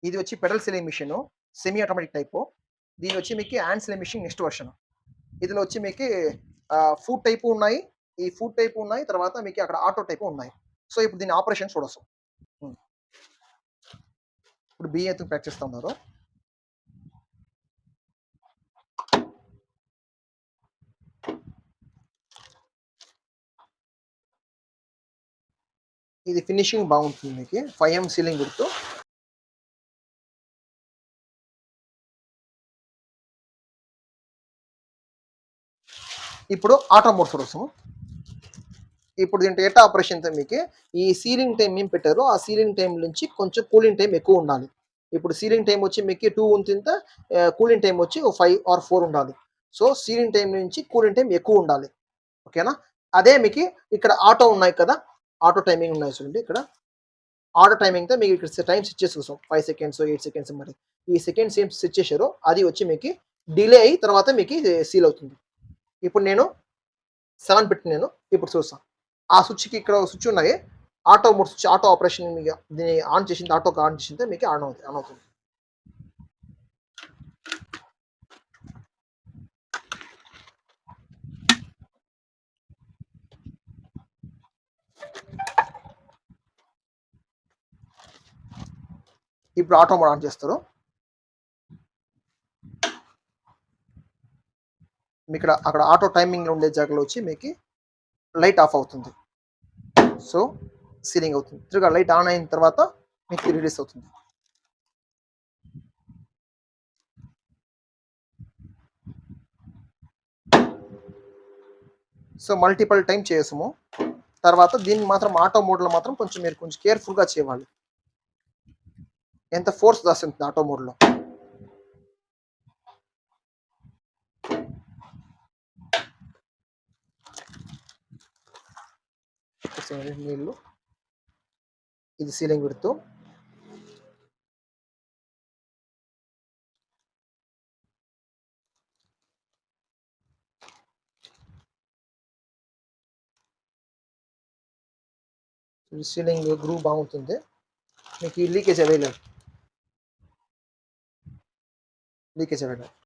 ఇది వచ్చి pedal sealing machine, semi automatic type. దీని వచ్చి మీకు hand sealing machine next version. ఇందులో వచ్చి మీకు ఫుడ్ టైపు ఉన్నాయి. ఈ ఫుడ్ టైపు ఉన్నాయి. తర్వాత మీకు అక్కడ ఆటో టైపు ఉన్నాయి. సో, ఇప్పుడు దీని ఆపరేషన్ చూడొచ్చు. హ్మ్. ఇప్పుడు బియ్యం ఎత్తుకు ప్యాక్ చేస్తా ఉన్నారు. ఇది ఫినిషింగ్ బాగుంటుంది మీకు. 5M ceiling width. ఇప్పుడు ఆటో మోడ్ చూడొచ్చు. ఇప్పుడు దీంట్లో ఎట్లా ఆపరేషన్ అయితే మీకు ఈ సీలింగ్ టైం ఏం పెట్టారో ఆ సీలింగ్ టైం నుంచి కొంచెం కూలింగ్ టైం ఎక్కువ ఉండాలి. ఇప్పుడు సీలింగ్ టైం వచ్చి మీకు 2 ఉంటుంటే కూలింగ్ టైం వచ్చి 5 ఆర్ 4 ఉండాలి. సో, సీలింగ్ టైం నుంచి కూలింగ్ టైం ఎక్కువ ఉండాలి. ఓకేనా? అదే మీకు ఇక్కడ ఆటో ఉన్నాయి కదా! ఆటో టైమింగ్ ఉన్నాయి చూడండి ఇక్కడ. ఆటో టైమింగ్‌తో మీకు ఇక్కడ టైమ్ సెట్ చేసి చూసాం. 5 సెకండ్స్, 8 సెకండ్స్ మరి. ఈ సెకండ్స్ ఏం సెట్ చేశారో అది వచ్చి మీకు డిలే అయ్యి తర్వాత మీకు సీల్ అవుతుంది. ఇప్పుడు నేను 7 పెట్టినాను. ఇప్పుడు చూస్తా. ఆ స్విచ్‌కి ఇక్కడ స్విచ్ ఉన్నాయి. Auto mode switch auto operation దీన్ని ఆన్ చేసింది ఆటోకి ఆన్ చేసింటే మీకు ఆన్ అవుతుంది. ఇప్పుడు ఆటో మోడ్ ఆన్ చేస్తారు. మీకిక్కడ అక్కడ ఆటో టైమింగ్‌లో ఉండే జాగాలో వచ్చి మీకు లైట్ ఆఫ్ అవుతుంది. సో, సీలింగ్ అవుతుంది. తిరిగా లైట్ ఆన్ అయిన తర్వాత మీకు రిలీజ్ అవుతుంది. సో, మల్టిపుల్ టైమ్ చేయొచ్చుము. తర్వాత దీన్ని మాత్రం ఆటో మోడ్‌లో మాత్రం మీరు కొంచెం కేర్‌ఫుల్‌గా చేయాలి. ఎంత ఫోర్స్ వస్తుంది ఆటో మోడ్‌లో. నీళ్ళు. ఇది సీలింగ్ విడ్త్. సీలింగ్ గ్రూవ్ బాగుంటుంది. మీకు ఈ లీకేజ్ అవైలబుల్.